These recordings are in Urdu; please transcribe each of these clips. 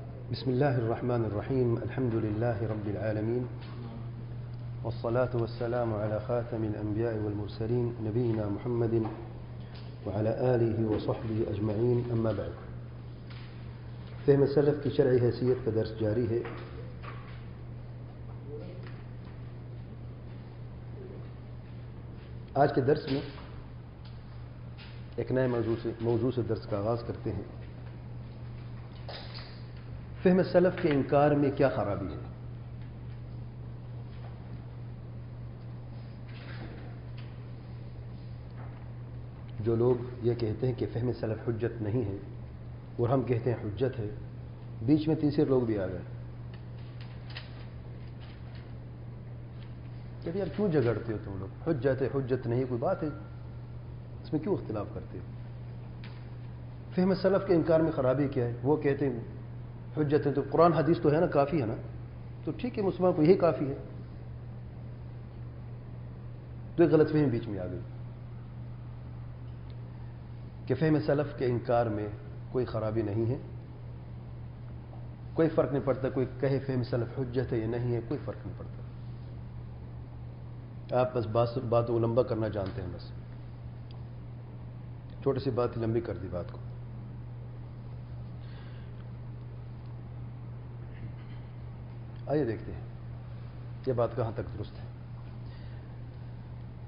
بسم الله الرحمن الرحيم. الحمد لله رب العالمين، والصلاة والسلام على خاتم الأنبياء والمرسلين نبينا محمد وعلى آله وصحبه أجمعين. أما بعد، فهم السلف کی شرعی حیثیت کا درس جاری ہے. آج کے درس میں ایک نئے موضوع سے درس کا آغاز کرتے ہیں. فہم سلف کے انکار میں کیا خرابی ہے؟ جو لوگ یہ کہتے ہیں کہ فہم سلف حجت نہیں ہے اور ہم کہتے ہیں حجت ہے، بیچ میں تیسرے لوگ بھی آ گئے. کہ یار کیوں جھگڑتے ہو تم لوگ؟ حجت نہیں، کوئی بات ہے، اس میں کیوں اختلاف کرتے ہو؟ فہم سلف کے انکار میں خرابی کیا ہے؟ وہ کہتے ہیں حجت ہے تو قرآن حدیث تو ہے نا، کافی ہے نا، تو ٹھیک ہے، مسلمان کو یہی کافی ہے. تو ایک غلط فہمی بیچ میں آ گئی کہ فہم سلف کے انکار میں کوئی خرابی نہیں ہے، کوئی فرق نہیں پڑتا کوئی کہے فہم سلف حجت ہے یا نہیں ہے، کوئی فرق نہیں پڑتا. آپ بس بات کو لمبا کرنا جانتے ہیں، بس چھوٹی سی بات لمبی کر دی بات کو. آئیے دیکھتے ہیں یہ بات کہاں تک درست ہے.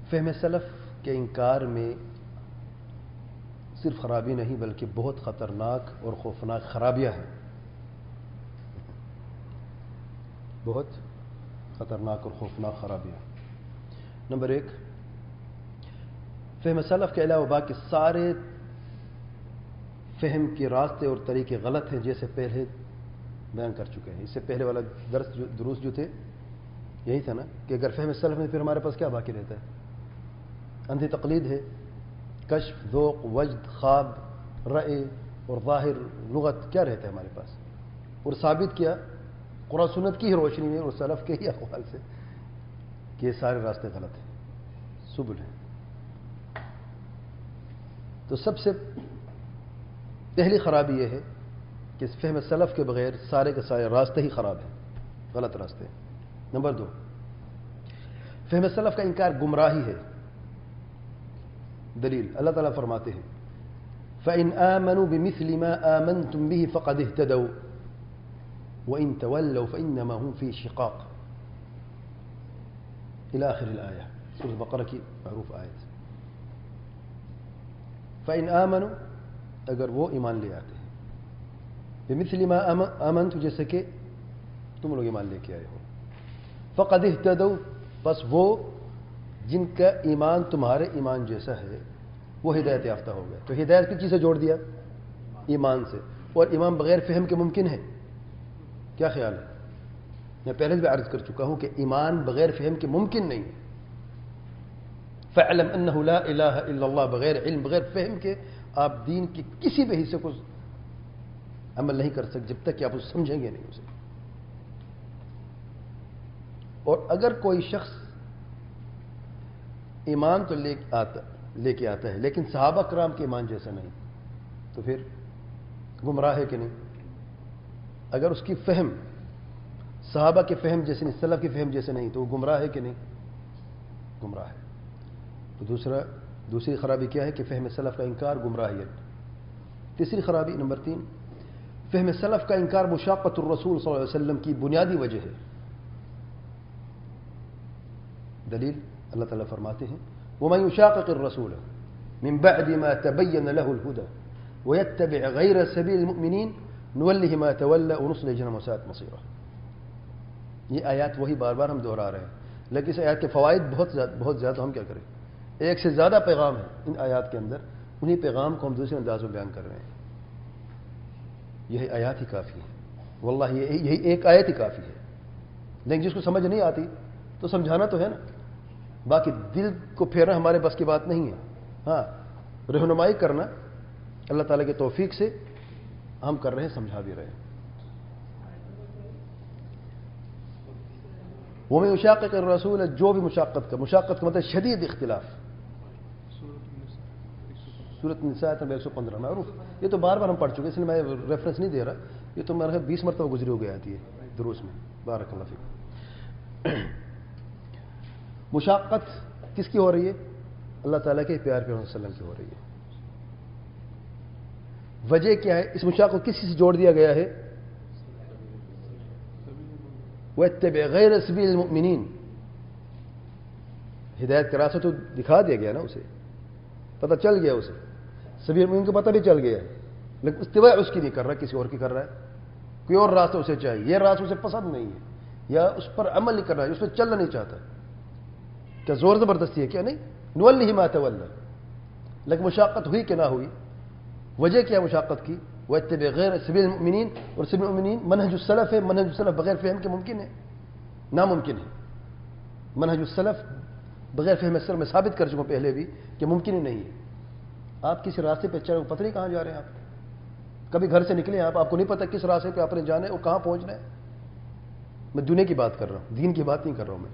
فہم سلف کے انکار میں صرف خرابی نہیں بلکہ بہت خطرناک اور خوفناک خرابیاں ہیں. بہت خطرناک اور خوفناک خرابیاں. نمبر 1، فہم سلف کے علاوہ باقی سارے فہم کے راستے اور طریقے غلط ہیں، جیسے پہلے بیان کر چکے ہیں. اس سے پہلے والا دروس جو تھے یہی تھا نا کہ اگر فہم سلف میں پھر ہمارے پاس کیا باقی رہتا ہے؟ اندھی تقلید ہے، کشف، ذوق، وجد، خواب، رأی اور ظاہر لغت کیا رہتا ہے ہمارے پاس. اور ثابت کیا قرآن سنت کی ہی روشنی میں اور سلف کے ہی اقوال سے کہ یہ سارے راستے غلط ہیں، سبل ہیں. تو سب سے پہلی خرابی یہ ہے کہ اس فہم سلف کے بغیر سارے کے سارے راستے ہی خراب ہیں، غلط راستے ہیں. نمبر 2، فہم سلف کا انکار گمراہی ہے. دلیل اللہ تعالیٰ فرماتے ہیں فَإِنْ آمَنُوا بِمِثْلِ مَا آمَنْتُمْ بِهِ فَقَدِ اهْتَدَوْا وَإِنْ تَوَلَّوْا فَإِنَّمَا هُمْ فِي شِقَاقٍ إلى آخر الآية. سورة البقرہ کی معروف آیت. فَإِنْ آمَنُوا، اگر وہ ایمان لے آتے ہیں، بِمِثْلِ مَا آمَنْتُمْ، جیسے کہ تم لوگ ایمان لے کے آئے ہو، فَقَدِ اهْتَدَوْا، بس وہ جن کا ایمان تمہارے ایمان جیسا ہے وہ ہدایت یافتہ ہو گئے. تو ہدایت کس چیز سے جوڑ دیا؟ ایمان سے. اور ایمان بغیر فہم کے ممکن ہے؟ کیا خیال ہے؟ میں پہلے بھی عرض کر چکا ہوں کہ ایمان بغیر فہم کے ممکن نہیں. فَاعْلَمْ أَنَّهُ لَا إِلَٰهَ إِلَّا اللَّهُ، بغیر علم، بغیر فہم کے آپ دین کی کسی بھی حصے کو عمل نہیں کر سکتے جب تک کہ آپ اسے سمجھیں گے نہیں اسے. اور اگر کوئی شخص ایمان تو لے کے آتا ہے لیکن صحابہ کرام کے ایمان جیسا نہیں، تو پھر گمراہ ہے کہ نہیں؟ اگر اس کی فہم صحابہ کے فہم جیسے نہیں، سلف کی فہم جیسے نہیں، تو وہ گمراہ ہے کہ نہیں؟ گمراہ ہے. تو دوسری خرابی کیا ہے کہ فہم سلف کا انکار گمراہیت. تیسری خرابی نمبر 3، فہم سلف کا انکار مشاقت الرسول صلی اللہ علیہ وسلم کی بنیادی وجہ ہے. دلیل اللہ تعالیٰ فرماتے ہیں وَمَنْ يُشَاقِقِ الرَّسُولَ مِنْ بَعْدِ مَا تَبَيَّنَ لَهُ الْهُدَى وَيَتَّبِعْ غَيْرَ سَبِيلِ الْمُؤْمِنِينَ نُوَلِّهِ مَا تَوَلَّى وَنُصْلِهِ جَهَنَّمَ وَسَاءَتْ مَصِيرًا. یہ آیات وہی بار بار ہم دہرا رہے ہیں، لیکن اس آیات کے فوائد بہت زیادہ. ہم کیا کریں؟ ایک سے زیادہ پیغام ہے ان آیات کے اندر، انہی پیغام کو ہم دوسرے انداز میں بیان کر رہے ہیں. یہی آیات ہی کافی ہے، واللہ یہی ایک آیت ہی کافی ہے. لیکن جس کو سمجھ نہیں آتی تو سمجھانا تو ہے نا، باقی دل کو پھیرنا ہمارے بس کی بات نہیں ہے. ہاں، رہنمائی کرنا اللہ تعالیٰ کے توفیق سے ہم کر رہے ہیں، سمجھا بھی رہے ہیں. وَمَنْ يُشَاقِقِ الرَّسُولَ، جو بھی مشاقت کا مطلب شدید اختلاف. سورۃ النساء نمبر 115 معروف. یہ تو بار بار ہم پڑھ چکے اس لیے میں ریفرنس نہیں دے رہا. یہ تو میرے 20 مرتبہ گزری ہو گئی آتی ہے دروس میں. بارک اللہ فیک. مشاقت کس کی ہو رہی ہے؟ اللہ تعالیٰ کے پیار پیغمبر صلی اللہ علیہ وسلم کی ہو رہی ہے. وجہ کیا ہے؟ اس مشاق کو کس سے جوڑ دیا گیا ہے؟ وَاتَّبِعْ غَيْرَ سَبِيلِ الْمُؤْمِنِينَ. ہدایت کا راستہ تو دکھا دیا گیا نا اسے, پتہ چل گیا اسے. سبیل المؤمنین کو پتہ بھی چل گیا, لیکن اتباع اس کی نہیں کر رہا, کسی اور کی کر رہا ہے. کوئی اور راستہ اسے چاہیے, یہ راستہ اسے پسند نہیں ہے, یا اس پر عمل نہیں کر رہا ہے, اس پہ چلنا نہیں چاہتا. کیا زور زبردستی ہے؟ کیا نہیں. نولیہ ما تولی. لیکن مشاقت ہوئی کہ نہ ہوئی؟ وجہ کیا مشاقت کی؟ واتبع غیر سبیل المؤمنین. اور سبیل المؤمنین منہج السلف ہے. منہج السلف بغیر فہم کے ممکن ہے؟ ناممکن ہے. منہج السلف بغیر فہم السلف میں ثابت کر چکا پہلے بھی کہ ممکن ہی نہیں ہے. آپ کسی راستے پہ چل, پتہ نہیں کہاں جا رہے ہیں آپ. کبھی گھر سے نکلے آپ کو نہیں پتہ کس راستے پہ آپ نے جانا ہے اور کہاں پہنچنا ہے. میں دنیا کی بات کر رہا ہوں, دین کی بات نہیں کر رہا ہوں میں.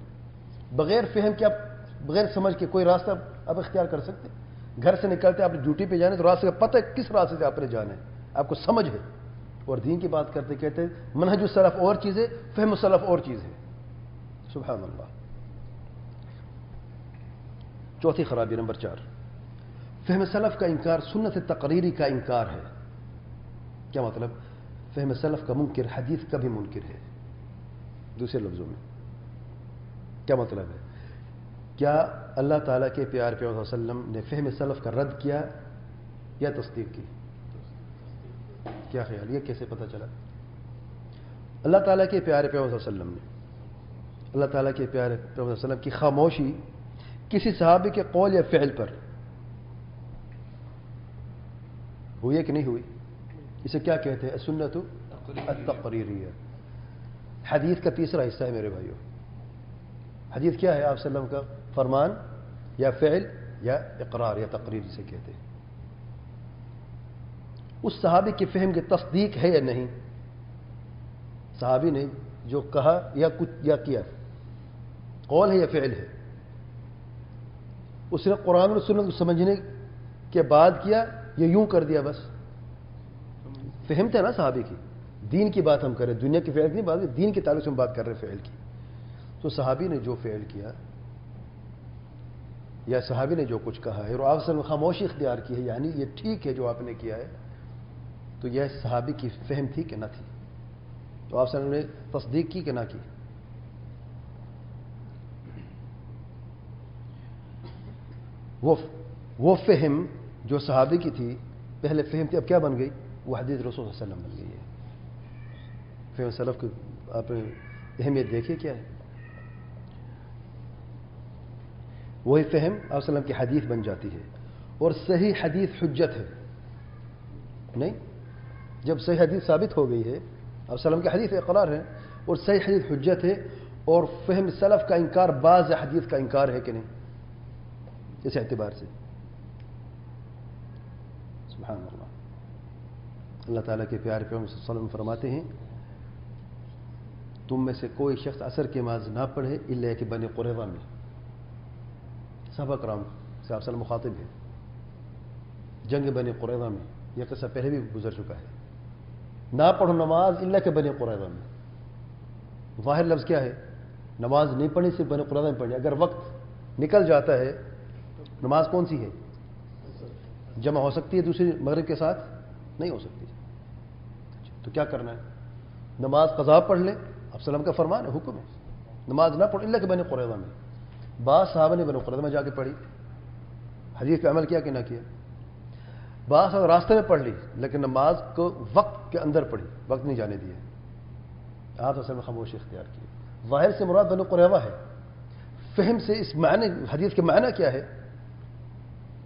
بغیر فہم کے آپ, بغیر سمجھ کے کوئی راستہ آپ اختیار کر سکتے ہیں؟ گھر سے نکلتے آپ نے ڈیوٹی پہ جانا ہے تو راستے کا پتہ ہے کس راستے سے آپ نے جانا ہے, آپ کو سمجھ ہے. اور دین کی بات کرتے کہتے ہیں منہج السلف اور چیز ہے, فہم السلف اور چیز ہے. سبحان اللہ. چوتھی خرابی نمبر 4, فہم سلف کا انکار سنت تقریری کا انکار ہے. کیا مطلب؟ فہم سلف کا منکر حدیث کا بھی منکر ہے. دوسرے لفظوں میں کیا مطلب ہے؟ کیا اللہ تعالیٰ کے پیار پیغمبر صلی اللہ علیہ وسلم نے فہم سلف کا رد کیا یا تصدیق کی؟ کیا خیال, یہ کیسے پتہ چلا؟ اللہ تعالیٰ کے پیارے پیغمبر صلی اللہ علیہ وسلم نے, اللہ تعالیٰ کے پیارے پیغمبر صلی اللہ علیہ وسلم کی خاموشی کسی صحابی کے قول یا فعل پر ہوئی ہے کہ نہیں ہوئی؟ اسے کیا کہتے ہیں؟ سنت التقریریہ. حدیث کا تیسرا حصہ ہے میرے بھائیوں. حدیث کیا ہے؟ آپ صلی اللہ علیہ وسلم کا فرمان یا فعل یا اقرار یا تقریر جسے کہتے ہیں. اس صحابی کے فہم کی تصدیق ہے یا نہیں؟ صحابی نے جو کہا یا کچھ یا کیا, قول ہے یا فعل ہے, اس نے قرآن اور سنت کو سمجھنے کے بعد کیا یا یوں کر دیا بس؟ فہم تھا نا صحابی کی. دین کی بات ہم کریں, دنیا کے فعل کی نہیں بات, دین کے تعلق سے ہم بات کر رہے ہیں فعل کی. تو صحابی نے جو فعل کیا یا صحابی نے جو کچھ کہا ہے اور آپ سے خاموشی اختیار کی ہے, یعنی یہ ٹھیک ہے جو آپ نے کیا ہے, تو یہ صحابی کی فہم تھی کہ نہ تھی؟ تو آپ نے تصدیق کی کہ نہ کی؟ وہ فہم جو صحابی کی تھی, پہلے فہم تھی, اب کیا بن گئی؟ وہ حدیث رسول صلی اللہ علیہ وسلم بن گئی ہے. فہم سلف کی آپ نے اہمیت دیکھیے کیا ہے. وہی فہم آپ صلی اللہ علیہ وسلم کی حدیث بن جاتی ہے, اور صحیح حدیث حجت ہے. نہیں, جب صحیح حدیث ثابت ہو گئی ہے, آپ صلی اللہ علیہ وسلم کی حدیث اقرار ہے, اور صحیح حدیث حجت ہے, اور فہم سلف کا انکار بعض حدیث کا انکار ہے کہ نہیں؟ اس اعتبار سے سبحان اللہ. اللہ تعالیٰ کے پیارے پیغمبر صلی اللہ علیہ وسلم فرماتے ہیں تم میں سے کوئی شخص عصر کی نماز نہ پڑھے الا کہ بنی قریظہ میں. صحابہ کرام سے آپ صلی اللہ علیہ وسلم مخاطب ہیں. جنگ بنی قریظہ میں, یہ قصہ پہلے بھی گزر چکا ہے. نہ پڑھو نماز الا کہ بنی قریظہ میں. ظاہر لفظ کیا ہے؟ نماز نہیں پڑھنی, صرف بنی قریظہ میں پڑھنی. اگر وقت نکل جاتا ہے, نماز کون سی ہے؟ جمع ہو سکتی ہے دوسری مغرب کے ساتھ؟ نہیں ہو سکتی. تو کیا کرنا ہے؟ نماز قضا پڑھ لیں. اب سلام کا فرمان ہے, حکم ہے, نماز نہ پڑھ الا کہ بنی قریظہ میں. بعض صحابہ نے بنی قریظہ میں جا کے پڑھی, حدیث پہ عمل کیا کہ نہ کیا. بعض صحابہ راستے میں پڑھ لی, لیکن نماز کو وقت کے اندر پڑھی, وقت نہیں جانے دیا. آپ اصل میں خاموشی اختیار کی. ظاہر سے مراد بنی قریظہ ہے. فہم سے اس معنی حدیث کے معنی کیا ہے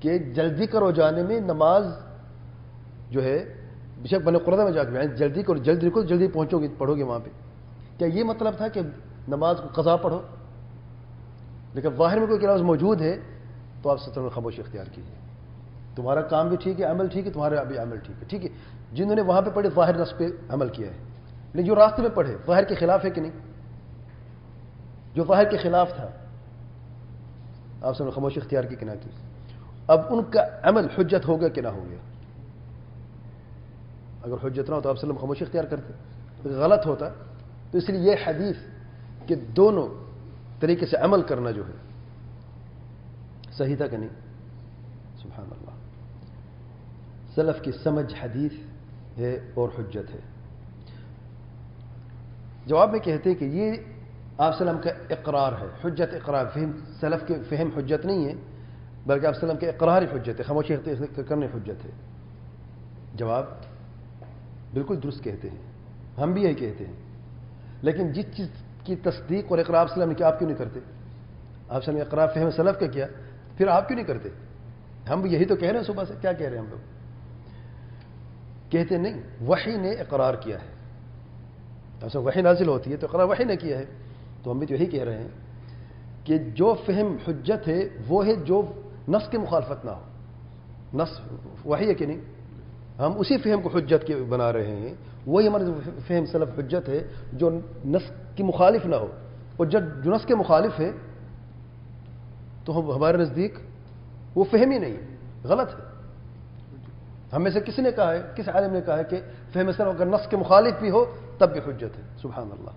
کہ جلدی کرو جانے میں نماز جو ہے بے شک بنی قریظہ میں جا کے جلدی کرو, جلدی رکو, جلدی پہنچو گے, پڑھو گے وہاں پہ. کیا یہ مطلب تھا کہ نماز کو قضا پڑھو؟ لیکن ظاہر میں کوئی لفظ موجود ہے تو آپ سطر میں خاموشی اختیار کیجیے. تمہارا کام بھی ٹھیک ہے, عمل ٹھیک ہے, تمہارا بھی عمل ٹھیک ہے. ٹھیک ہے, جنہوں نے وہاں پہ پڑھے ظاہر نص پہ عمل کیا ہے, لیکن جو راستے میں پڑھے ظاہر کے خلاف ہے کہ نہیں؟ جو ظاہر کے خلاف تھا آپ سب نے خاموشی اختیار کی کہ نہ کی. اب ان کا عمل حجت ہوگا کہ نہ ہو گیا؟ اگر حجت نہ ہو تو آپ صلی اللہ علیہ وسلم خاموشی اختیار کرتے، غلط ہوتا. تو اس لیے یہ حدیث کہ دونوں طریقے سے عمل کرنا جو ہے صحیح تھا کہ نہیں؟ سبحان اللہ. سلف کی سمجھ حدیث ہے اور حجت ہے. جواب میں کہتے ہیں کہ یہ آپ صلی اللہ علیہ وسلم کا اقرار ہے، حجت اقرار. فہم سلف کے فہم حجت نہیں ہے، بلکہ آپ صلی اللہ علیہ وسلم کے اقرار ہی حجت ہے، خاموشی کرنے حجت ہے. جواب بالکل درست کہتے ہیں، ہم بھی یہی کہتے ہیں. لیکن جس چیز کی تصدیق اور اقرار آپ صلی اللہ علیہ وسلم نے کیا، آپ کیوں نہیں کرتے؟ آپ صلی اللہ علیہ وسلم نے اقرار فہم سلف کا کیا، پھر آپ کیوں نہیں کرتے؟ ہم یہی تو کہہ رہے ہیں صبح سے. کیا کہہ رہے ہیں ہم لوگ؟ کہتے نہیں، وحی نے اقرار کیا ہے. ایسا وحی نازل ہوتی ہے تو اقرار وحی نے کیا ہے. تو ہم بھی تو یہی کہہ رہے ہیں کہ جو فہم حجت ہے وہ ہے جو نص کی مخالفت نہ ہو. نص وحی ہے کہ نہیں؟ ہم اسی فہم کو حجت کے بنا رہے ہیں. وہی ہمارا فہم سلف حجت ہے جو نص کی مخالف نہ ہو. اور جب جو نص کے مخالف ہے تو ہمارے نزدیک وہ فہم ہی نہیں ہے، غلط ہے. ہم میں سے کسی نے کہا ہے، کس عالم نے کہا ہے کہ فہم سلف اگر نص کے مخالف بھی ہو تب بھی حجت ہے؟ سبحان اللہ.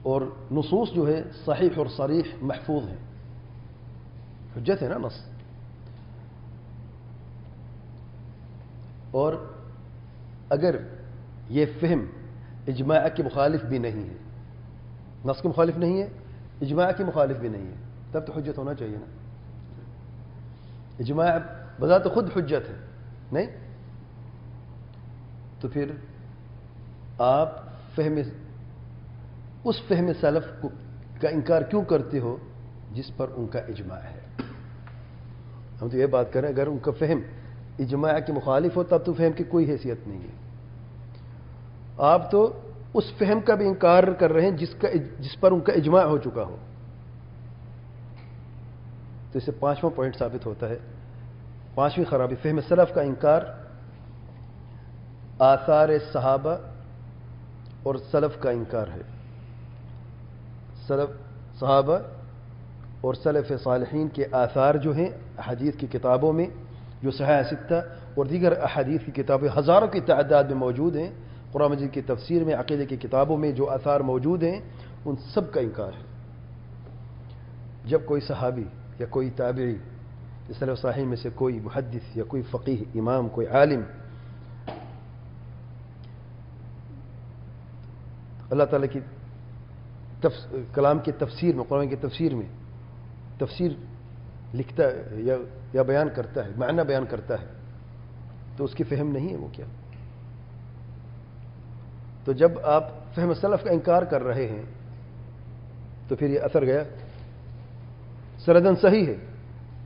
اور نصوص جو ہے صحیح اور صریح محفوظ ہیں، حجت ہے نا نص. اور اگر یہ فہم اجماع کی مخالف بھی نہیں ہے، نص کی مخالف نہیں ہے، اجماع کی مخالف بھی نہیں ہے، تب تو حجت ہونا چاہیے نا. اجماع بذات خود حجت ہے نہیں؟ تو پھر آپ اس فہم سلف کا انکار کیوں کرتے ہو جس پر ان کا اجماع ہے؟ ہم تو یہ بات کریں اگر ان کا فہم اجماع کی مخالف ہو تب تو فہم کی کوئی حیثیت نہیں ہے. آپ تو اس فہم کا بھی انکار کر رہے ہیں جس پر ان کا اجماع ہو چکا ہو. تو اس سے 5واں پوائنٹ ثابت ہوتا ہے، 5ویں خرابی فہم سلف کا انکار آثار صحابہ اور سلف کا انکار ہے. صحابہ اور سلف صالحین کے آثار جو ہیں احادیث کی کتابوں میں، جو صحیح ستہ اور دیگر احادیث کی کتابیں ہزاروں کی تعداد میں موجود ہیں، قرآن مجید کی تفسیر میں، عقیدے کی کتابوں میں جو آثار موجود ہیں ان سب کا انکار ہے. جب کوئی صحابی یا کوئی تابعی، سلف صالحین میں سے کوئی محدث یا کوئی فقیہ امام، کوئی عالم اللہ تعالیٰ کی کلام کی تفسیر میں، قرآن کی تفسیر میں تفسیر لکھتا ہے یا بیان کرتا ہے، معنی بیان کرتا ہے، تو اس کی فہم نہیں ہے وہ کیا؟ تو جب آپ فہم سلف کا انکار کر رہے ہیں تو پھر یہ اثر گیا. سندن صحیح ہے،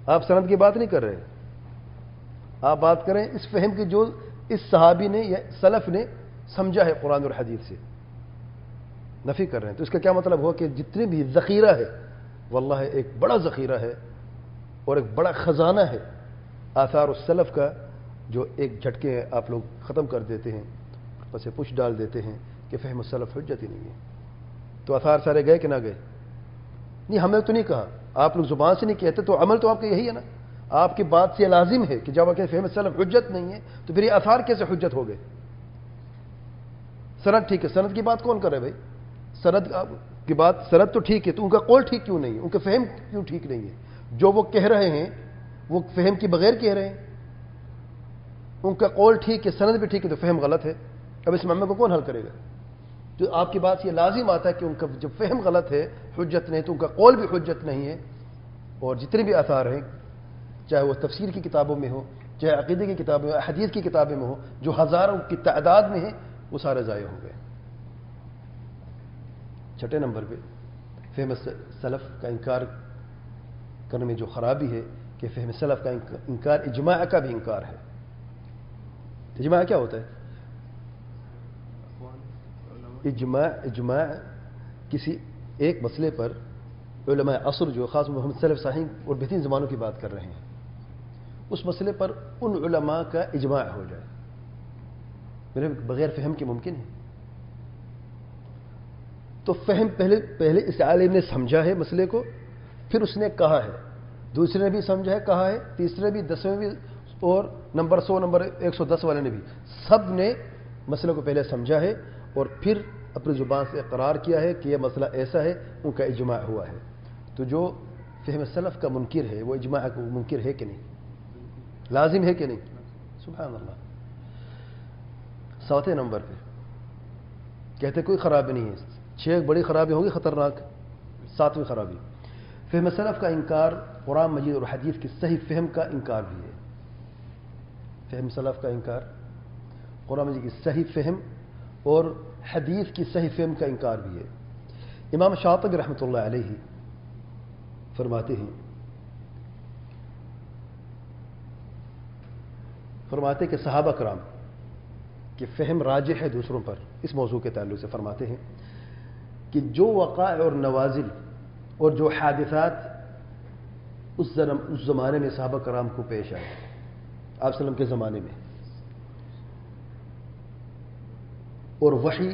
آپ سند کی بات نہیں کر رہے، آپ بات کریں اس فہم کی جو اس صحابی نے یا سلف نے سمجھا ہے قرآن اور حدیث سے، نفی کر رہے ہیں. تو اس کا کیا مطلب ہوا کہ جتنے بھی ذخیرہ ہے، واللہ ایک بڑا ذخیرہ ہے اور ایک بڑا خزانہ ہے آثار السلف کا، جو ایک جھٹکے آپ لوگ ختم کر دیتے ہیں، پس پش ڈال دیتے ہیں کہ فہم السلف حجت ہی نہیں ہے. تو آثار سارے گئے کہ نہ گئے؟ نہیں، ہمیں تو نہیں کہا، آپ لوگ زبان سے نہیں کہتے، تو عمل تو آپ کا یہی ہے نا. آپ کی بات سے لازم ہے کہ جب آپ کہتے فہم السلف حجت نہیں ہے تو پھر یہ آثار کیسے حجت ہو گئے؟ سند ٹھیک ہے، سند کی بات کون کرے بھائی؟ سند کی بات، سند تو ٹھیک ہے، تو ان کا قول ٹھیک کیوں نہیں ہے؟ ان کا فہم کیوں ٹھیک نہیں ہے؟ جو وہ کہہ رہے ہیں وہ فہم کی بغیر کہہ رہے ہیں. ان کا قول ٹھیک ہے، سند بھی ٹھیک ہے، تو فہم غلط ہے. اب اس معاملے کو کون حل کرے گا؟ تو آپ کی بات یہ لازم آتا ہے کہ ان کا جب فہم غلط ہے، حجت نہیں، تو ان کا قول بھی حجت نہیں ہے. اور جتنے بھی آثار ہیں، چاہے وہ تفسیر کی کتابوں میں ہو، چاہے عقیدے کی کتابیں میں، حدیث کی کتابیں میں ہو، جو ہزاروں کی تعداد میں ہیں، وہ سارے ضائع ہو گئے. چھٹے نمبر پہ فہم سلف کا انکار کرنے میں جو خرابی ہے کہ فہم سلف کا انکار اجماع کا بھی انکار ہے. اجماع کیا ہوتا ہے؟ اجماع کسی ایک مسئلے پر علماء عصر جو خاص محمد سلف صالحین اور بہترین زمانوں کی بات کر رہے ہیں، اس مسئلے پر ان علماء کا اجماع ہو جائے، میرے بغیر فہم کے ممکن ہے؟ تو فہم پہلے اس عالم نے سمجھا ہے مسئلے کو، پھر اس نے کہا ہے، دوسرے نے بھی سمجھا ہے کہا ہے، تیسرے بھی، 10ویں بھی، اور نمبر 100 نمبر 110 والے نے بھی، سب نے مسئلے کو پہلے سمجھا ہے اور پھر اپنی زبان سے اقرار کیا ہے کہ یہ مسئلہ ایسا ہے، ان کا اجماع ہوا ہے۔ تو جو فہم سلف کا منکر ہے وہ اجماع کا منکر ہے کہ نہیں؟ لازم ہے کہ نہیں؟ سبحان اللہ۔ 7 نمبر پہ کہتے کوئی خرابی نہیں ہے، 6 بڑی خرابی ہوں گی خطرناک، 7ویں خرابی فہم سلف کا انکار، قرآن مجید اور حدیث کی صحیح فہم کا انکار بھی ہے۔ فہم سلف کا انکار، قرآن مجید کی صحیح فہم اور حدیث کی صحیح فہم کا انکار بھی ہے۔ امام شاطبی رحمۃ اللہ علیہ فرماتے کہ صحابہ کرام کہ فہم راجح ہے دوسروں پر، اس موضوع کے تعلق سے فرماتے ہیں کہ جو وقائع اور نوازل اور جو حادثات اس زمانے میں صحابہ کرام کو پیش آئے، آپ وسلم کے زمانے میں، اور وحی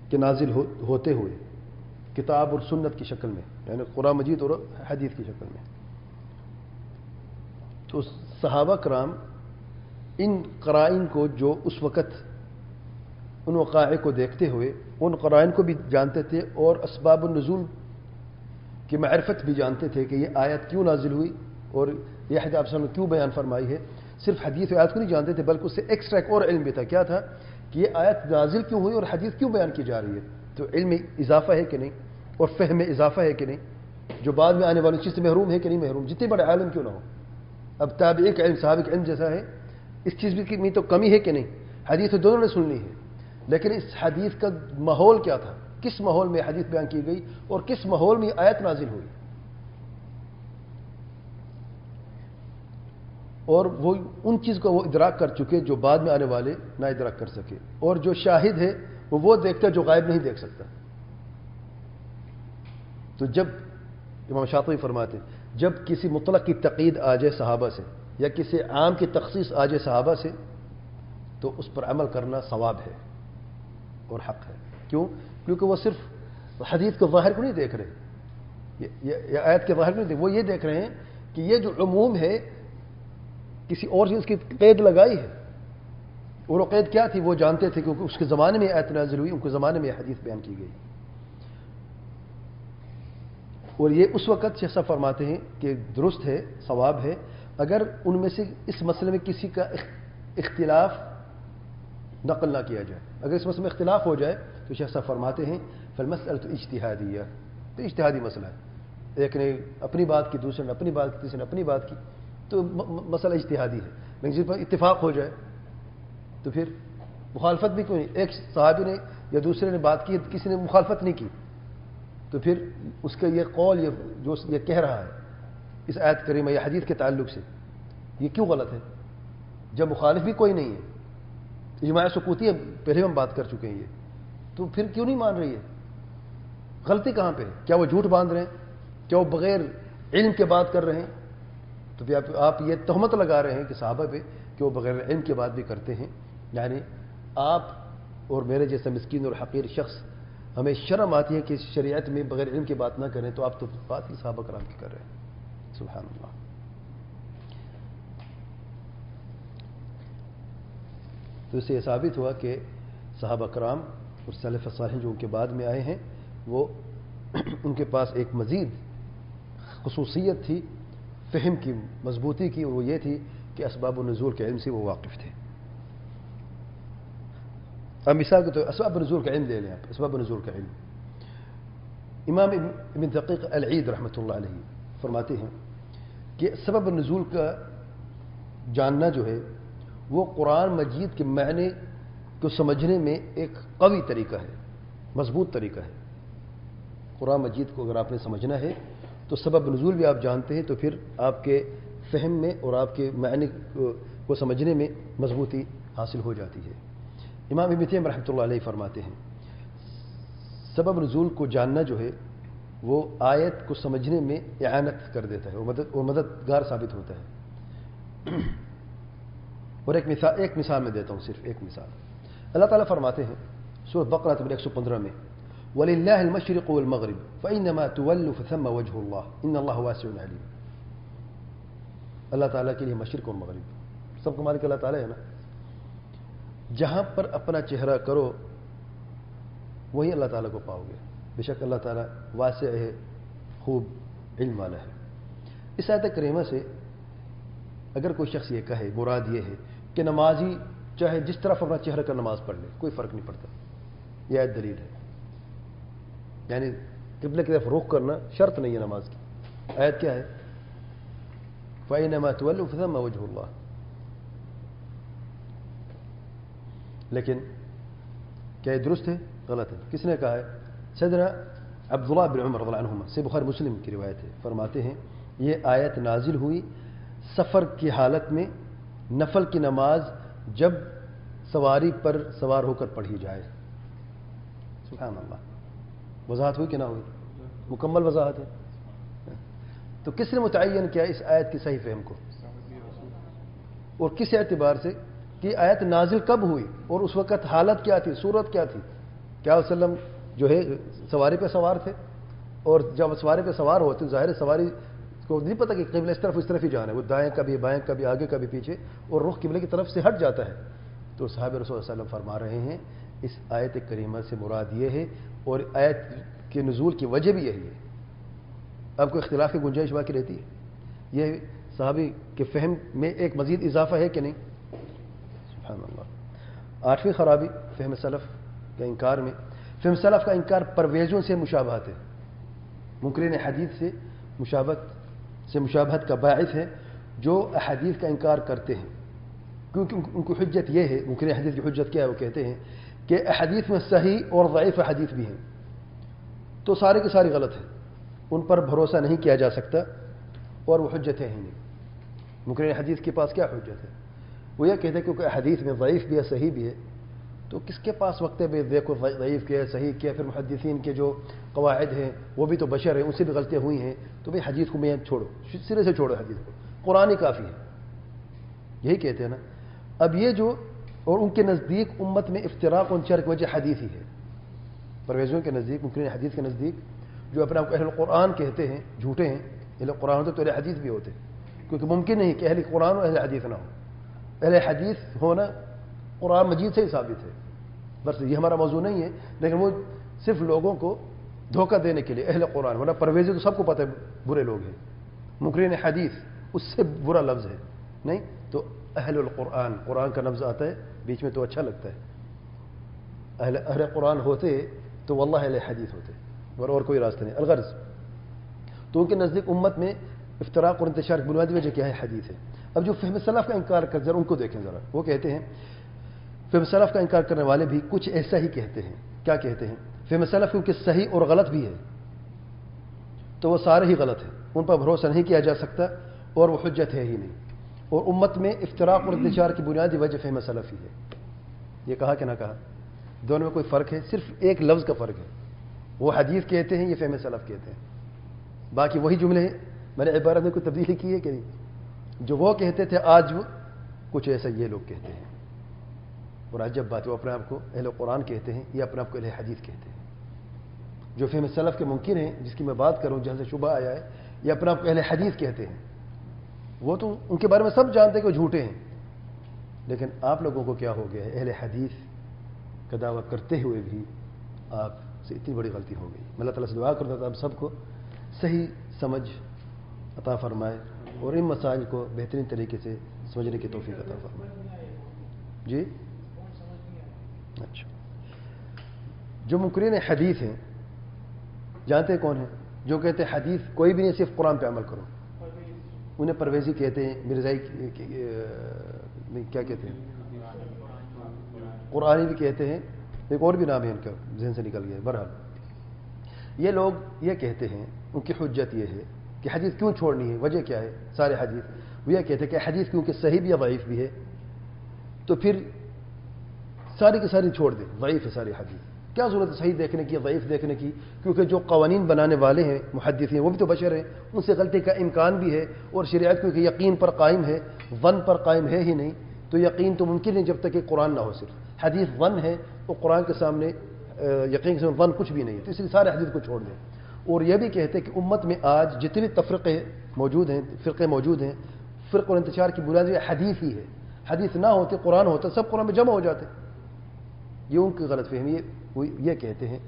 کے نازل ہوتے ہوئے کتاب اور سنت کی شکل میں، یعنی قرآن مجید اور حدیث کی شکل میں، تو صحابہ کرام ان قرائن کو جو اس وقت ان وقائع کو دیکھتے ہوئے ان قرائن کو بھی جانتے تھے اور اسباب النزول کی معرفت بھی جانتے تھے کہ یہ آیت کیوں نازل ہوئی اور یہ حدیث آپ نے کیوں بیان فرمائی ہے۔ صرف حدیث و آیت کو نہیں جانتے تھے بلکہ اس سے ایکسٹرا ایک اور علم بھی تھا، کیا تھا کہ یہ آیت نازل کیوں ہوئی اور حدیث کیوں بیان کی جا رہی ہے۔ تو علم میں اضافہ ہے کہ نہیں، اور فہم میں اضافہ ہے کہ نہیں، جو بعد میں آنے والی چیز سے محروم ہے کہ نہیں محروم، جتنے بڑے عالم کیوں نہ ہو۔ اب تابعی کا علم صحابہ کے علم جیسا ہے، اس چیز میں تو کمی ہے کہ نہیں، حدیث دونوں نے سننی ہے، لیکن اس حدیث کا ماحول کیا تھا، کس ماحول میں حدیث بیان کی گئی اور کس ماحول میں آیت نازل ہوئی، اور وہ ان چیز کو وہ ادراک کر چکے جو بعد میں آنے والے نہ ادراک کر سکے، اور جو شاہد ہے وہ دیکھتا جو غائب نہیں دیکھ سکتا۔ تو جب امام شاطبی فرماتے جب کسی مطلق کی تقید آ جائے صحابہ سے یا کسی عام کی تخصیص آ جائے صحابہ سے تو اس پر عمل کرنا ثواب ہے اور حق ہے۔ کیوں؟ کیونکہ وہ صرف حدیث کے ظاہر کو نہیں دیکھ رہے، یہ آیت کے ظاہر کو نہیں دیکھ، وہ یہ دیکھ رہے ہیں کہ یہ جو عموم ہے کسی اور چیز کی قید لگائی ہے، اور وہ قید کیا تھی وہ جانتے تھے، کیونکہ اس کے زمانے میں آیت نازل ہوئی، ان کے زمانے میں حدیث بیان کی گئی۔ اور یہ اس وقت جیسا فرماتے ہیں کہ درست ہے، ثواب ہے، اگر ان میں سے اس مسئلے میں کسی کا اختلاف نقل نہ کیا جائے، اگر اس مسئلے میں اختلاف ہو جائے تو شیخ صاحب فرماتے ہیں فالمسألۃ اجتہادیہ، تو اجتہادی مسئلہ ہے، ایک نے اپنی بات کی، دوسرے نے اپنی بات کی، تیسرے نے اپنی بات کی، تو مسئلہ اجتہادی ہے، لیکن جس پر اتفاق ہو جائے تو پھر مخالفت بھی کیوں نہیں، ایک صحابی نے یا دوسرے نے بات کی، کسی نے مخالفت نہیں کی، تو پھر اس کا یہ قول جو یہ کہہ رہا ہے اس آیت کریمہ یا حدیث کے تعلق سے یہ کیوں غلط ہے، جب مخالف بھی کوئی نہیں ہے، اجماع سکوتی ہے، پہلے ہم بات کر چکے ہیں، یہ تو پھر کیوں نہیں مان رہی ہے؟ غلطی کہاں پہ ہے؟ کیا وہ جھوٹ باندھ رہے ہیں؟ کیا وہ بغیر علم کے بات کر رہے ہیں؟ تو پھر آپ یہ تہمت لگا رہے ہیں کہ صحابہ پہ کہ وہ بغیر علم کے بات بھی کرتے ہیں، یعنی آپ اور میرے جیسا مسکین اور حقیر شخص ہمیں شرم آتی ہے کہ شریعت میں بغیر علم کی بات نہ کریں، تو آپ تو بات ہی صحابہ کرام کی کر رہے ہیں، سبحان اللہ۔ تو اس سے یہ ثابت ہوا کہ صحابہ کرام اور سلف صالح جو ان کے بعد میں آئے ہیں وہ ان کے پاس ایک مزید خصوصیت تھی فہم کی، مضبوطی کی، اور وہ یہ تھی کہ اسباب النزول کے علم سے وہ واقف تھے۔ اب مثال کے تو اسباب النزول کا علم لے لیں آپ، اسباب النزول کا علم، امام ابن دقیق العید رحمۃ اللہ علیہ فرماتے ہیں کہ سبب النزول کا جاننا جو ہے وہ قرآن مجید کے معنی کو سمجھنے میں ایک قوی طریقہ ہے، مضبوط طریقہ ہے۔ قرآن مجید کو اگر آپ نے سمجھنا ہے تو سبب نزول بھی آپ جانتے ہیں، تو پھر آپ کے فہم میں اور آپ کے معنی کو سمجھنے میں مضبوطی حاصل ہو جاتی ہے۔ امام ابن تیمیہ رحمۃ اللہ علیہ فرماتے ہیں سبب نزول کو جاننا جو ہے وہ آیت کو سمجھنے میں اعانت کر دیتا ہے اور مددگار ثابت ہوتا ہے۔ اور ایک مثال میں دیتا ہوں، صرف ایک مثال۔ اللہ تعالیٰ فرماتے ہیں سورة بقرہ نمبر 115 میں وَلِلَّهِ الْمَشْرِقُ وَالْمَغْرِبُ فَإِنَّمَا تُوَلُّوا فَثَمَّ وَجْهُ اللَّهِ إِنَّ اللَّهَ وَاسِعٌ عَلِيمٌ. اللہ تعالیٰ کے لیے مشرق اور مغرب، سب کو مالک اللہ تعالیٰ ہے نا. جہاں پر اپنا چہرہ کرو وہی اللہ تعالیٰ کو پاؤ گے. بے شک اللہ تعالیٰ واسع ہے، خوب علم والا ہے. اس آیت کریمہ سے اگر کوئی شخص یہ کہے مراد یہ ہے کہ نمازی چاہے جس طرف اپنا چہرہ کر نماز پڑھ لے کوئی فرق نہیں پڑتا، یہ آیت دلیل ہے. یعنی قبلے کی طرف رخ کرنا شرط نہیں ہے نماز کی. آیت کیا ہے؟ فَأَيْنَمَا تُوَلُّوا فَثَمَّ وَجْهُ اللَّهِ. لیکن کیا یہ درست ہے؟ غلط ہے. کس نے کہا ہے؟ سیدنا عبداللہ بن عمر رضی اللہ عنہما سے بخاری مسلم کی روایت ہے، فرماتے ہیں یہ آیت نازل ہوئی سفر کی حالت میں نفل کی نماز جب سواری پر سوار ہو کر پڑھی جائے. سبحان اللہ. وضاحت ہوئی کہ نہ ہوئی؟ مکمل وضاحت ہے. تو کس نے متعین کیا اس آیت کی صحیح فہم کو؟ اور کس اعتبار سے کہ آیت نازل کب ہوئی اور اس وقت حالت کیا تھی، صورت کیا تھی؟ کیا وسلم جو ہے سواری پہ سوار تھے، اور جب سواری پہ سوار ہوتے ظاہر سواری کو نہیں پتہ کہ قبلہ اس طرف اس طرف ہی جانا ہے، وہ دائیں کبھی بائیں کبھی آگے کبھی پیچھے، اور رخ قبلے کی طرف سے ہٹ جاتا ہے. تو صحابہ رسول اللہ صلی اللہ علیہ وسلم فرما رہے ہیں اس آیت کریمہ سے مراد یہ ہے، اور آیت کے نزول کی وجہ بھی یہی ہے. اب کوئی اختلاف کی گنجائش باقی رہتی ہے؟ یہ صحابی کے فہم میں ایک مزید اضافہ ہے کہ نہیں؟ سبحان اللہ. 8ویں خرابی فہم سلف کا انکار میں، فہم سلف کا انکار پرویزوں سے مشابہت ہے. منکرین حدیث سے مشابہت کا باعث ہے جو احادیث کا انکار کرتے ہیں، کیونکہ ان کی حجت یہ ہے، منکرین حدیث کی حجت کیا ہے؟ وہ کہتے ہیں کہ احادیث میں صحیح اور ضعیف احادیث بھی ہیں، تو سارے کے سارے غلط ہیں، ان پر بھروسہ نہیں کیا جا سکتا، اور وہ حجت ہے ہی نہیں. منکرین حدیث کے پاس کیا حجت ہے؟ وہ یہ کہتے ہیں کیونکہ حدیث میں ضعیف بھی ہے صحیح بھی ہے، تو کس کے پاس وقت ہے بھائی دیکھو ضعیف کیا ہے صحیح کیا؟ پھر محدثین کے جو قواعد ہیں وہ بھی تو بشر ہیں، ان سے بھی غلطیاں ہوئی ہیں، تو بھائی حدیث کو میں چھوڑو، سرے سے چھوڑو حدیث کو، قرآن ہی کافی ہے. یہی کہتے ہیں نا. اب یہ جو اور ان کے نزدیک امت میں افتراق و انتشار کی وجہ حدیث ہی ہے. پرویزوں کے نزدیک، منکرین حدیث کے نزدیک جو اپنے آپ کو اہل قرآن کہتے ہیں جھوٹے ہیں. اہل قرآن ہوتے تو اہل حدیث بھی ہوتے، کیونکہ ممکن نہیں کہ اہل قرآن اور اہل حدیث نہ ہو. اہل حدیث ہونا قرآن مجید سے ہی ثابت ہے. بس یہ ہمارا موضوع نہیں ہے، لیکن وہ صرف لوگوں کو دھوکہ دینے کے لیے اہل قرآن، ورنہ پرویزی تو سب کو پتہ ہے برے لوگ ہیں. منکرین حدیث اس سے برا لفظ ہے نہیں. تو اہل القرآن، قرآن کا لفظ آتا ہے بیچ میں تو اچھا لگتا ہے. اہل قرآن ہوتے تو واللہ اہل حدیث ہوتے، اور کوئی راستہ نہیں. الغرض تو ان کے نزدیک امت میں افتراق اور انتشار کی بنیادی وجہ کیا ہے؟ حدیث ہے. اب جو فہم سلف کا انکار کر ذرا ان کو دیکھیں ذرا. وہ کہتے ہیں فہم سلف کا انکار کرنے والے بھی کچھ ایسا ہی کہتے ہیں. کیا کہتے ہیں؟ فہم سلف کیونکہ صحیح اور غلط بھی ہے تو وہ سارے ہی غلط ہیں، ان پر بھروسہ نہیں کیا جا سکتا، اور وہ حجت ہے ہی نہیں. اور امت میں افتراق اور انتشار کی بنیادی وجہ فہم سلف ہی ہے. یہ کہا کہ نہ کہا؟ دونوں میں کوئی فرق ہے؟ صرف ایک لفظ کا فرق ہے. وہ حدیث کہتے ہیں، یہ فہم سلف کہتے ہیں. باقی وہی جملے ہیں. میں نے عبارت میں کوئی تبدیلی کی ہے کہ نہیں؟ جو وہ کہتے تھے آج وہ کچھ ایسا یہ لوگ کہتے ہیں. اور عجب بات ہے، وہ اپنے آپ کو اہل قرآن کہتے ہیں یا اپنے آپ کو اہل حدیث کہتے ہیں. جو فہم سلف کے ممکن ہیں جس کی میں بات کروں جہاں سے شبہ آیا ہے، یا اپنے آپ کو اہل حدیث کہتے ہیں، وہ تو ان کے بارے میں سب جانتے ہیں کہ وہ جھوٹے ہیں. لیکن آپ لوگوں کو کیا ہو گیا ہے؟ اہل حدیث کا دعویٰ کرتے ہوئے بھی آپ سے اتنی بڑی غلطی ہو گئی. میں اللہ تعالیٰ سے دعا کرتا تھا آپ سب کو صحیح سمجھ عطا فرمائے اور ان مسائل کو بہترین طریقے سے سمجھنے کی توفیق عطا فرمائے. جی اچھا. جو منکرین حدیث ہیں جانتے ہیں کون ہیں؟ جو کہتے ہیں حدیث کوئی بھی نہیں، صرف قرآن پہ عمل کرو. انہیں پرویزی کہتے ہیں، مرزائی کیا کہتے ہیں، قرآنی بھی کہتے ہیں، ایک اور بھی نام ہے ان کا ذہن سے نکل گیا. بہرحال یہ لوگ یہ کہتے ہیں، ان کی حجت یہ ہے کہ حدیث کیوں چھوڑنی ہے، وجہ کیا ہے سارے حدیث. وہ یہ کہتے ہیں کہ حدیث کیونکہ صحیح بھی ہے ضعیف بھی ہے تو پھر ساری کی ساری چھوڑ دیں. ضعیف ہے ساری حدیث، کیا ضرورت ہے صحیح دیکھنے کی ضعیف دیکھنے کی؟ کیونکہ جو قوانین بنانے والے ہیں محدثین وہ بھی تو بشر ہیں، ان سے غلطی کا امکان بھی ہے. اور شریعت کیونکہ یقین پر قائم ہے، ظن پر قائم ہے ہی نہیں، تو یقین تو ممکن نہیں جب تک کہ قرآن نہ ہو. صرف حدیث ظن ہے وہ قرآن کے سامنے یقین سے ظن کچھ بھی نہیں ہے، تو اس لیے سارے حدیث کو چھوڑ دیں. اور یہ بھی کہتے ہیں کہ امت میں آج جتنے تفرقے موجود ہیں، فرقے موجود ہیں، فرق اور انتشار کی بنیاد حدیث ہی ہے. حدیث نہ ہوتے قرآن ہوتا سب قرآن میں جمع ہو جاتے. یہ ان کی غلط فہمی ہے، وہ یہ کہتے ہیں.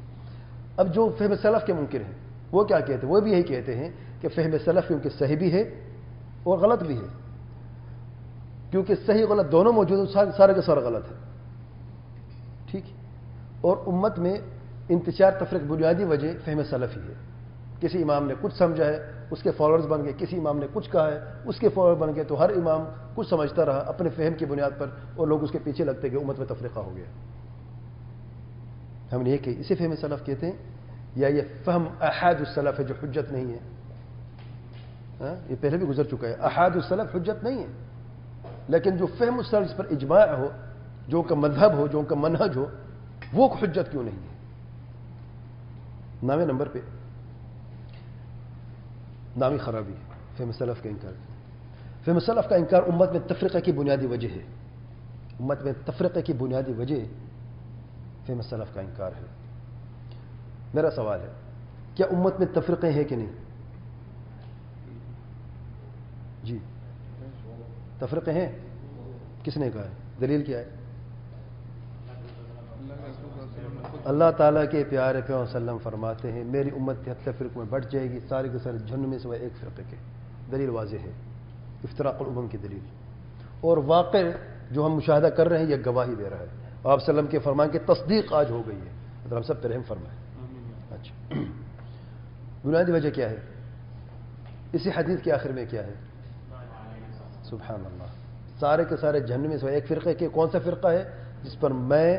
اب جو فہم سلف کے منکر ہیں وہ کیا کہتے ہیں؟ وہ بھی یہی کہتے ہیں کہ فہم سلف کیونکہ صحیح بھی ہے اور غلط بھی ہے، کیونکہ صحیح غلط دونوں موجود ہیں، سارے کا سارا غلط ہے. ٹھیک. اور امت میں انتشار تفریق بنیادی وجہ فہم سلف ہی ہے. کسی امام نے کچھ سمجھا ہے اس کے فالوورز بن گئے، کسی امام نے کچھ کہا ہے اس کے فالوور بن گئے، تو ہر امام کچھ سمجھتا رہا اپنے فہم کی بنیاد پر اور لوگ اس کے پیچھے لگتے گئے، امت میں تفریقہ ہو گیا. ہم نے یہ کہ اسے فہم سلف کہتے ہیں، یا یہ فہم احاد السلف ہے جو حجت نہیں ہے. یہ پہلے بھی گزر چکا ہے. احاد السلف حجت نہیں ہے، لیکن جو فہم السلف جس پر اجماع ہو، جو کا مذہب ہو، جو کا منہج ہو، وہ حجت کیوں نہیں ہے؟ 9 نمبر پہ نامی خرابی فہم سلف کا انکار. فہم سلف کا انکار امت میں تفرقہ کی بنیادی وجہ ہے. امت میں تفرقہ کی بنیادی وجہ فہم سلف کا انکار ہے. میرا سوال ہے کیا امت میں تفرقے ہیں کہ نہیں؟ جی تفرقے ہیں. کس نے کہا ہے؟ دلیل کیا ہے؟ اللہ تعالیٰ کے پیارے پیغمبر صلی اللہ علیہ وسلم فرماتے ہیں میری امت 73 فرقوں میں بٹ جائے گی، سارے کے سارے جہنم میں سوائے ایک فرقے کے. دلیل واضح ہے، افتراق الامم کی دلیل. اور واقع جو ہم مشاہدہ کر رہے ہیں یہ گواہی دے رہا ہے. آپ صلی اللہ علیہ وسلم کے فرمان کی تصدیق آج ہو گئی ہے. ہم سب پہ رحم فرمائے. اچھا، بنیادی وجہ کیا ہے؟ اسی حدیث کے آخر میں کیا ہے؟ سبحان اللہ، سارے کے سارے جہنم میں سوائے ایک فرقے کے. کون سا فرقہ ہے؟ جس پر میں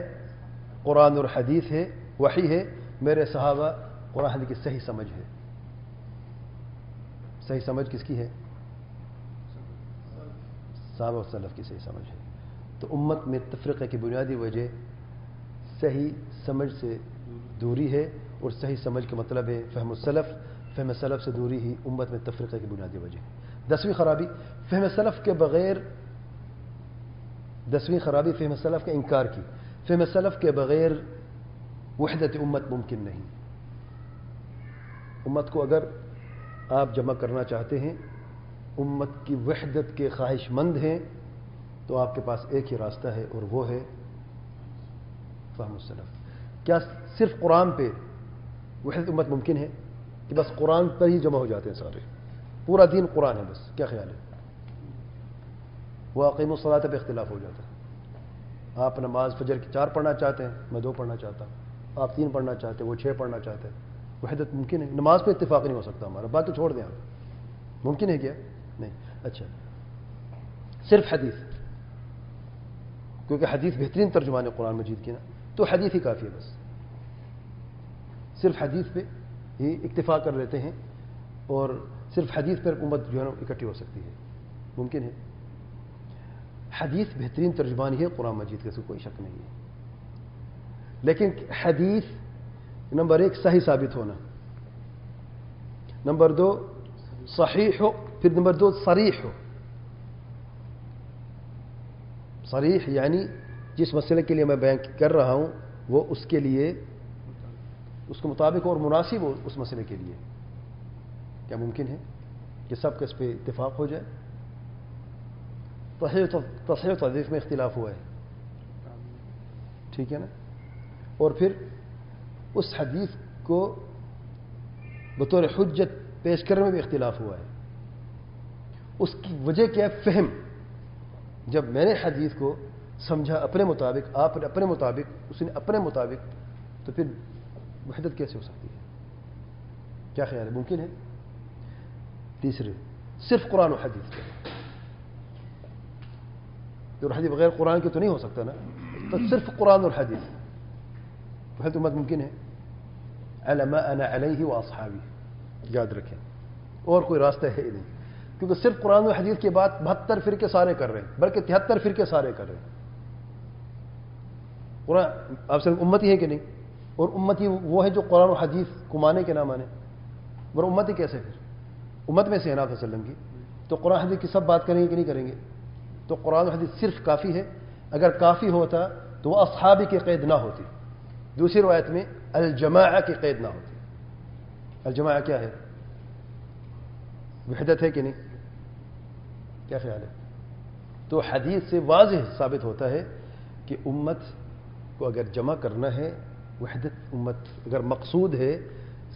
قرآن اور حدیث ہے، وحی ہے، میرے صحابہ قرآن حدیث کی صحیح سمجھ ہے. صحیح سمجھ کس کی ہے؟ صحابہ و سلف کی صحیح سمجھ ہے. تو امت میں تفرقے کی بنیادی وجہ صحیح سمجھ سے دوری ہے، اور صحیح سمجھ کا مطلب ہے فہم السلف. فہم سلف سے دوری ہی امت میں تفرقے کی بنیادی وجہ. 10ویں خرابی فہم سلف کے بغیر، 10ویں خرابی فہم سلف کے انکار کی. فہم سلف کے بغیر وحدت امت ممکن نہیں. امت کو اگر آپ جمع کرنا چاہتے ہیں، امت کی وحدت کے خواہش مند ہیں، تو آپ کے پاس ایک ہی راستہ ہے اور وہ ہے فہم السلف. کیا صرف قرآن پہ وحدت امت ممکن ہے کہ بس قرآن پر ہی جمع ہو جاتے ہیں سارے؟ پورا دین قرآن ہے بس، کیا خیال ہے؟ واقعی الصلاۃ پہ اختلاف ہو جاتا ہے. آپ نماز فجر کی 4 پڑھنا چاہتے ہیں، میں 2 پڑھنا چاہتا ہوں. آپ 3 پڑھنا چاہتے ہیں، وہ 6 پڑھنا چاہتے ہیں. وحدت ممکن ہے؟ نماز پہ اتفاق نہیں ہو سکتا ہمارا. بات تو چھوڑ دیں آپ، ممکن ہے کیا؟ نہیں. اچھا، صرف حدیث، کیونکہ حدیث بہترین ترجمان ہے قرآن مجید کی نا، تو حدیث ہی کافی ہے. بس صرف حدیث پہ ہی اکتفا کر لیتے ہیں، اور صرف حدیث پر امت جو ہے اکٹھی ہو سکتی ہے. ممکن ہے. حدیث بہترین ترجمان ہے قرآن مجید کا، اس کوئی شک نہیں ہے. لیکن حدیث نمبر 1 صحیح ثابت ہونا، نمبر 2 صحیح ہو، پھر نمبر 2 صریح ہو. صریح یعنی جس مسئلے کے لیے میں بیان کر رہا ہوں وہ اس کے لیے، اس کے مطابق اور مناسب ہو اس مسئلے کے لیے. کیا ممکن ہے کہ سب کا اس پہ اتفاق ہو جائے؟ تصحیح و تضعیف میں اختلاف ہوا ہے، ٹھیک ہے نا. اور پھر اس حدیث کو بطور حجت پیش کرنے میں بھی اختلاف ہوا ہے. اس کی وجہ کیا ہے؟ فہم. جب میں نے حدیث کو سمجھا اپنے مطابق، آپ نے اپنے مطابق، اس نے اپنے مطابق، تو پھر وحدت کیسے ہو سکتی ہے؟ کیا خیال ہے؟ ممکن ہے؟ تیسرے صرف قرآن و حدیث کے، اور حدیث بغیر قرآن کے تو نہیں ہو سکتا نا. تو صرف قرآن اور حدیث وحدت امت ممکن ہے. علی ما انا علیہ واصحابی، یاد رکھیں، اور کوئی راستہ ہے ہی نہیں. کیونکہ صرف قرآن و حدیث کے بعد 72 فرقے سارے کر رہے ہیں، بلکہ 73 فرقے سارے کر رہے ہیں. قرآن آپ سے امتی ہے کہ نہیں؟ اور امتی وہ ہے جو قرآن و حدیث کو مانے کہ نہ مانے. اور امتی کیسے؟ پھر امت میں سے ہے نا آپ صلی اللہ علیہ وسلم کی، تو قرآن حدیث کی سب بات کریں گے کہ نہیں کریں گے؟ تو قرآن و حدیث صرف کافی ہے. اگر کافی ہوتا تو وہ اصحابی کی قید نہ ہوتی. دوسری روایت میں الجماعہ کی قید نہ ہوتی. الجماعہ کیا ہے؟ وحدت ہے کہ نہیں؟ کیا خیال ہے؟ تو حدیث سے واضح ثابت ہوتا ہے کہ امت کو اگر جمع کرنا ہے، وحدت امت اگر مقصود ہے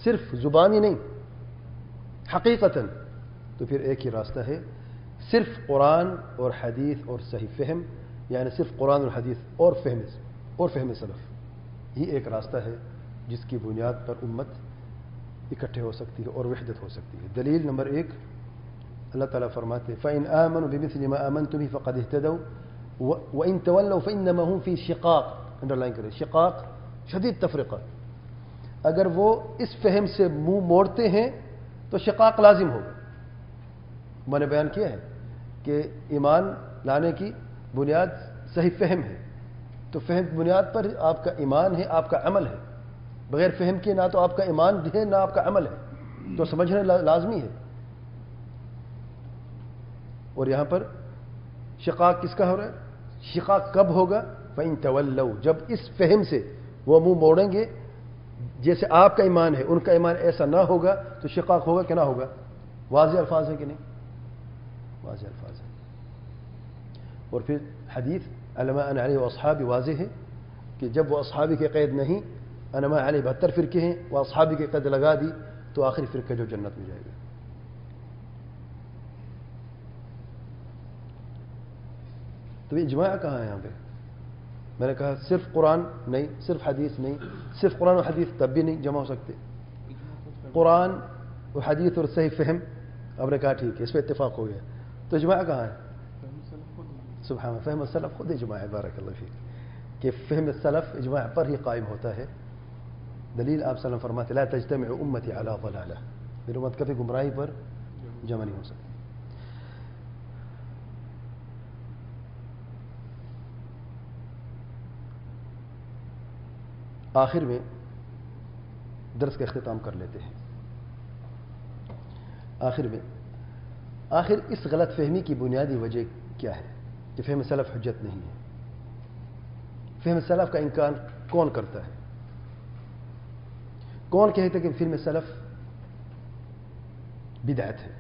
صرف زبانی نہیں حقیقتاً، تو پھر ایک ہی راستہ ہے، صرف قرآن اور حدیث اور صحیح فہم، یعنی صرف قرآن اور حدیث اور فہم سلف. یہ ایک راستہ ہے جس کی بنیاد پر امت اکٹھے ہو سکتی ہے اور وحدت ہو سکتی ہے. دلیل نمبر 1، اللہ تعالیٰ فرماتے ہیں فَإِنْ آمَنُوا بِمِثْلِ مَا آمَنْتُمْ بِهِ فَقَدِ اهْتَدَوْا وَإِنْ تَوَلَّوْا فَإِنَّمَا هُمْ فِي شِقَاقٍ. انڈرلائن کریں، شقاق شدید تفرقہ. اگر وہ اس فہم سے منہ موڑتے ہیں تو شقاق لازم ہوگا. میں نے بیان کیا ہے کہ ایمان لانے کی بنیاد صحیح فہم ہے، تو فہم کی بنیاد پر آپ کا ایمان ہے، آپ کا عمل ہے. بغیر فہم کے نہ تو آپ کا ایمان ہے نہ آپ کا عمل ہے، تو سمجھنا لازمی ہے. اور یہاں پر شقاق کس کا ہو رہا ہے؟ شقاق کب ہوگا؟ فَإِن تَوَلَّوْا، جب اس فہم سے وہ منہ موڑیں گے جیسے آپ کا ایمان ہے، ان کا ایمان ایسا نہ ہوگا تو شقاق ہوگا کہ نہ ہوگا؟ واضح الفاظ ہے کہ نہیں؟ واضح الفاظ ہے. اور پھر حدیث انا ما انا علیہ واصحابی واضح ہے کہ جب وہ اصحابی کی قید نہیں، انا ما علیہ 72 فرقے ہیں، وہ اصحابی کی قید لگا دی تو آخری فرقہ جو جنت میں جائے گا. تو یہ اجماع کہاں ہے یہاں پہ؟ میں نے کہا صرف قرآن نہیں، صرف حدیث نہیں، صرف قرآن و حدیث تب بھی نہیں جمع ہو سکتے. قرآن و حدیث اور صحیح فہم، آپ نے کہا ٹھیک ہے، اس پہ اتفاق ہو گیا. تو اجماع کہاں ہے؟ سبحان اللہ، فہم السلف خود اجماع ہے. بارک اللہ فیک کہ فہم السلف اجماع پر ہی قائم ہوتا ہے. دلیل آپ صلی اللہ علیہ وسلم فرماتے لا تجتمع امتی علی ضلالہ، میری امت کبھی گمراہی پر جمع نہیں ہو سکتی. آخر میں درس کا اختتام کر لیتے ہیں. آخر اس غلط فہمی کی بنیادی وجہ کیا ہے کہ فہم سلف حجت نہیں ہے؟ فہم سلف کا انکار کون کرتا ہے؟ کون کہتا ہے کہ فہم سلف بدعت ہے؟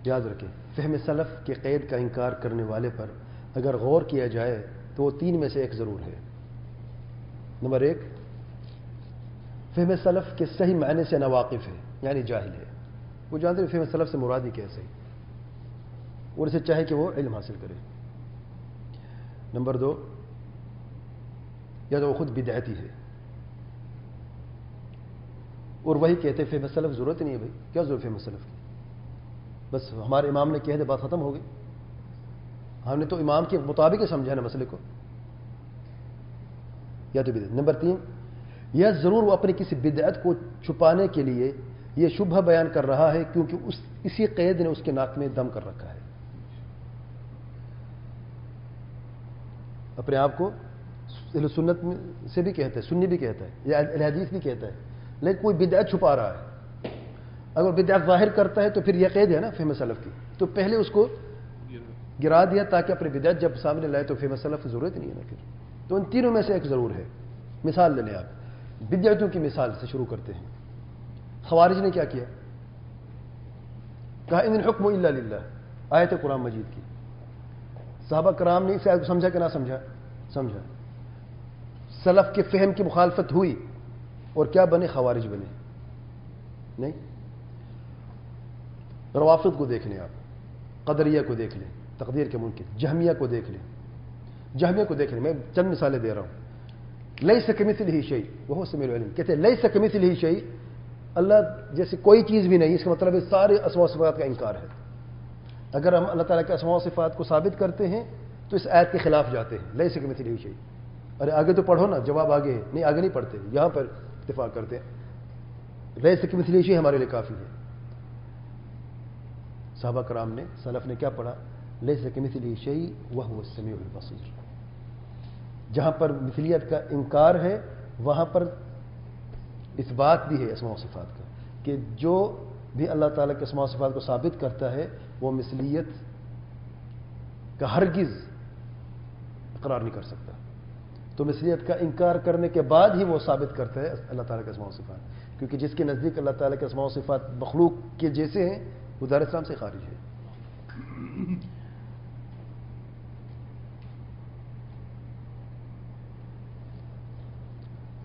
یاد رکھیں، فہم سلف کے قید کا انکار کرنے والے پر اگر غور کیا جائے تو وہ 3 میں سے ایک ضرور ہے. نمبر 1، فہم سلف کے صحیح معنی سے ناواقف ہے، یعنی جاہل ہے. وہ جانتے ہیں فہم سلف سے مرادی کیسے ہے اور اسے چاہے کہ وہ علم حاصل کرے. نمبر 2، یا تو وہ خود بدعتی ہے اور وہی کہتے ہیں فہم سلف ضرورت نہیں ہے. بھائی کیا ضرورت فہم سلف کی؟ بس ہمارے امام نے کہہ دے بات ختم ہو گئی، ہم نے تو امام کے مطابق ہی سمجھا نا مسئلے کو. یا تو بدعت. نمبر 3، یا ضرور وہ اپنی کسی بدعت کو چھپانے کے لیے یہ شبہ بیان کر رہا ہے کیونکہ اسی قید نے اس کے ناک میں دم کر رکھا ہے. اپنے آپ کو اہل سنت سے بھی کہتا ہے، سنی بھی کہتا ہے، یا اہل حدیث بھی کہتا ہے، لیکن کوئی بدعت چھپا رہا ہے. اگر بدعت ظاہر کرتا ہے تو پھر یہ قید ہے نا فہم سلف کی، تو پہلے اس کو گرا دیا تاکہ اپنی بدعت جب سامنے لائے تو فہم سلف کی ضرورت نہیں ہے نا. پھر تو ان تینوں میں سے ایک ضرور ہے. مثال لے لیں آپ، بدعتوں کی مثال سے شروع کرتے ہیں. خوارج نے کیا کیا؟ کہا ان الحکم الا للہ، آیت قرآن مجید کی. صحابہ کرام نے اس آیت کو سمجھا کہ نہ سمجھا؟ سمجھا. سلف کے فہم کی مخالفت ہوئی اور کیا بنے؟ خوارج بنے. نہیں، روافض کو دیکھ لیں آپ، قدریہ کو دیکھ لیں، تقدیر کے منکر، جہمیہ کو دیکھ لیں. میں چند مثالیں دے رہا ہوں. لیس کمثلہ شیء وہو السمیع العلیم، کہتے ہیں لیس کمثلہ شیء، اللہ جیسے کوئی چیز بھی نہیں. اس کا مطلب ہے سارے اسماء و صفات کا انکار ہے. اگر ہم اللہ تعالیٰ کے اسماء و صفات کو ثابت کرتے ہیں تو اس آیت کے خلاف جاتے ہیں. لیس کمثلہ شیء. ارے آگے تو پڑھو نا، جواب آگے ہے. نہیں آگے نہیں پڑھتے، یہاں پر اتفاق کرتے ہیں. لیس کمثلہ شیء ہمارے لیے کافی ہے. صحابہ کرام نے، سلف نے کیا پڑھا؟ لیس کمثلہ شیء وہو السمیع البصیر. جہاں پر مثلیت کا انکار ہے وہاں پر اس بات بھی ہے اسماء و صفات کا کہ جو بھی اللہ تعالیٰ کے اسماء و صفات کو ثابت کرتا ہے وہ مثلیت کا ہرگز اقرار نہیں کر سکتا. تو مثلیت کا انکار کرنے کے بعد ہی وہ ثابت کرتا ہے اللہ تعالیٰ کے اسماء و صفات, کیونکہ جس کے نزدیک اللہ تعالیٰ کے اسماء و صفات مخلوق کے جیسے ہیں وہ دار اسلام سے خارج ہے.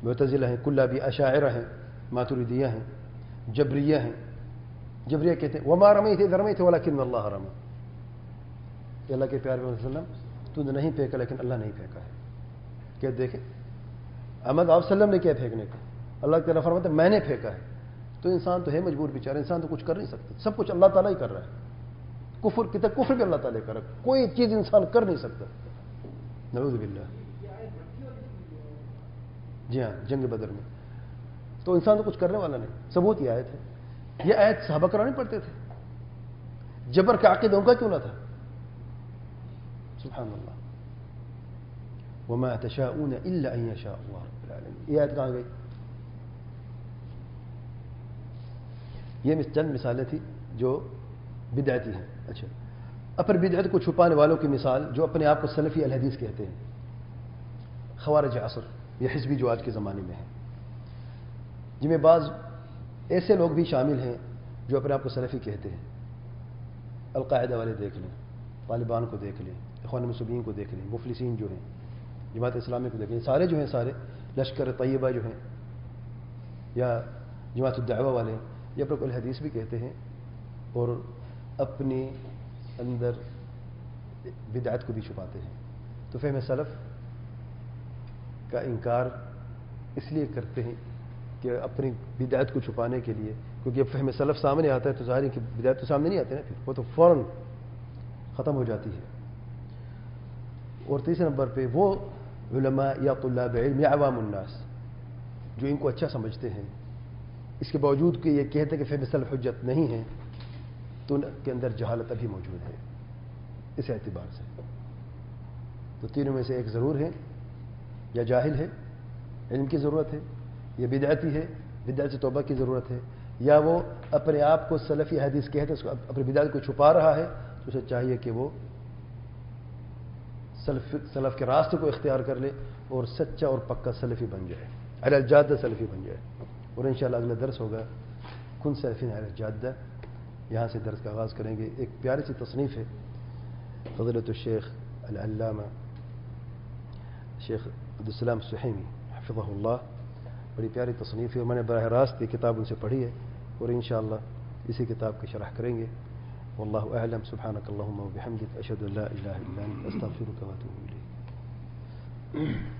معتزلہ ہیں, کلابی, اشاعرہ ہیں, ماتریدیہ ہیں, جبریہ ہیں. جبریہ کہتے ہیں وما رمیت اذ رمیت ولکن اللہ رمی, کہ اللہ کے پیارے محمد صلی اللہ علیہ وسلم تو نے نہیں پھینکا لیکن اللہ نہیں پھینکا ہے. کہ دیکھیں احمد آپ وسلم نے کیا پھینکنے کا, اللہ تعالیٰ فرماتا ہے میں نے پھینکا ہے. تو انسان تو ہے مجبور بیچارہ, انسان تو کچھ کر نہیں سکتا, سب کچھ اللہ تعالیٰ ہی کر رہا ہے. کفر بھی اللہ تعالیٰ کر رہا ہے, کوئی چیز انسان کر نہیں سکتا. نعوذ باللہ. جی ہاں, جنگ بدر میں تو انسان تو کچھ کرنے والا نہیں. ثبوت یہ آیت ہے. یہ آیت صحابہ کرام نہیں پڑھتے تھے. جبر کا عقیدہ ان کا کیوں نہ تھا؟ سبحان اللہ. وما تشاءون الا ان يشاء الله رب العالمین. یہ آیت کہاں گئی؟ یہ چند مثالیں تھیں جو بدعتی ہیں. اچھا, اپر بدعت کو چھپانے والوں کی مثال جو اپنے آپ کو سلفی الحدیث کہتے ہیں, خوارج عصر, یہ حزبی جو آج کے زمانے میں ہیں, جن میں بعض ایسے لوگ بھی شامل ہیں جو اپنے آپ کو سلفی کہتے ہیں. القاعدہ والے دیکھ لیں, طالبان کو دیکھ لیں, اخوان المسلمین کو دیکھ لیں, مفلسین جو ہیں, جماعت اسلامی کو دیکھ لیں, سارے جو ہیں سارے, لشکر طیبہ جو ہیں یا جماعت الدعوہ والے, یہ اپنے کو الحدیث بھی کہتے ہیں اور اپنی اندر بدعت کو بھی چھپاتے ہیں. تو فہم سلف کا انکار اس لیے کرتے ہیں کہ اپنی بدعت کو چھپانے کے لیے, کیونکہ اب فہم سلف سامنے آتا ہے تو ظاہر ہے کہ بدعت تو سامنے نہیں آتے نا, پھر وہ تو فوراً ختم ہو جاتی ہے. اور تیسرے نمبر پہ وہ علماء یا طلاب علم یا عوام الناس جو ان کو اچھا سمجھتے ہیں, اس کے باوجود کہ یہ کہتے ہیں کہ فہم سلف حجت نہیں ہے, تو ان کے اندر جہالت ابھی موجود ہے اس اعتبار سے. تو تینوں میں سے ایک ضرور ہے, یا جاہل ہے, علم کی ضرورت ہے, یا بدعتی ہے, بدعت سے توبہ کی ضرورت ہے, یا وہ اپنے آپ کو سلفی حدیث کہتے ہیں, اپنی بدعت کو چھپا رہا ہے, تو اسے چاہیے کہ وہ سلف کے راستے کو اختیار کر لے اور سچا اور پکا سلفی بن جائے, علی الجادہ سلفی بن جائے. اور انشاءاللہ اگلا درس ہوگا کن سلفین علی الجادہ, یہاں سے درس کا آغاز کریں گے. ایک پیاری سی تصنیف ہے فضیلۃ الشیخ العلامہ شیخ عبدالسلام السحیمی حفظہ اللہ, بڑی پیاری تصنیف ہے. میں نے براہ راست یہ کتاب ان سے پڑھی ہے اور انشاءاللہ اسی کتاب کی شرح کریں گے. واللہ اعلم. سبحانک اللہم و بحمدک, اشہد ان لا الہ الا انت, استغفرک و اتوب الیک.